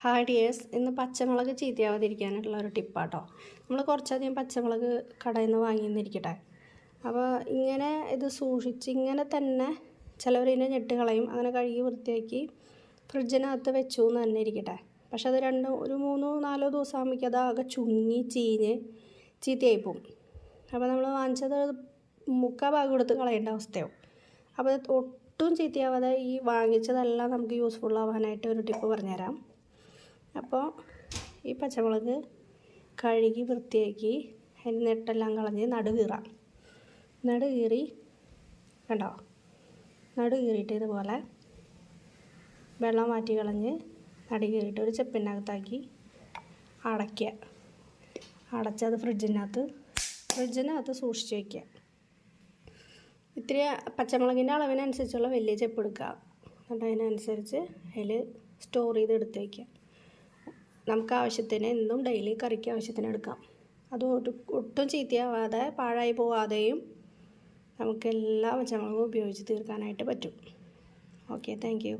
Hi dears, ഇന്ന് പച്ചമുളക് ചീത്തയാവാതിരിക്കാനായിട്ടുള്ള ഒരു ടിപ്പാട്ടോ. നമ്മൾ കുറച്ചധികം പച്ചമുളക് കടയിൽ നിന്ന് വാങ്ങിയെന്നിരിക്കട്ടെ. അപ്പോൾ ഇത് സൂക്ഷിച്ച് ഇങ്ങനെ തന്നെ ചിലവരിനെ ഞെട്ട് കളയും. അങ്ങനെ കഴുകി വൃത്തിയാക്കി ഫ്രിഡ്ജിനകത്ത് വെച്ചു എന്ന് തന്നെ ഇരിക്കട്ടെ. പക്ഷെ അത് ഒരു 3-4 ദിവസം ആകുമ്പോഴേക്കും അത് ആകെ ചുങ്ങി ചീഞ്ഞ് ചീത്തയായി പോകും. അപ്പോൾ നമ്മൾ വാങ്ങിച്ചത് മുക്കാൽ ഭാഗം എടുത്ത് കളയേണ്ട അവസ്ഥയാവും. അപ്പോൾ ഒട്ടും ചീത്തയാവാതെ ഈ വാങ്ങിച്ചതെല്ലാം നമുക്ക് യൂസ്ഫുൾ ആവാനായിട്ട് ഒരു ടിപ്പ് പറഞ്ഞുതരാം. അപ്പോൾ ഈ പച്ചമുളക് കഴുകി വൃത്തിയാക്കി അതിന് നെട്ടെല്ലാം കളഞ്ഞ് നടുകീറി കണ്ടോ, നടുകീറിയിട്ട് ഇതുപോലെ വെള്ളം മാറ്റി കളഞ്ഞ് നടുകീറിയിട്ട് ഒരു ചെപ്പിനകത്താക്കി അടച്ചത് ഫ്രിഡ്ജിനകത്ത് സൂക്ഷിച്ച് വയ്ക്കുക. ഇത്തിരി പച്ചമുളകിൻ്റെ അളവിനനുസരിച്ചുള്ള വലിയ ചെപ്പ് എടുക്കുക. എന്നിട്ട് അതിനനുസരിച്ച് അതിൽ സ്റ്റോർ ചെയ്ത് എടുത്ത് വയ്ക്കുക. നമുക്ക് ആവശ്യത്തിന് എന്നും ഡെയിലി കറിക്ക് ആവശ്യത്തിന് എടുക്കാം. അത് ഒട്ടും ചീത്തയാവാതെ പാഴായി പോവാതെയും നമുക്ക് എല്ലാ പച്ചമുളകും ഉപയോഗിച്ച് തീർക്കാനായിട്ട് പറ്റും. Okay, thank you.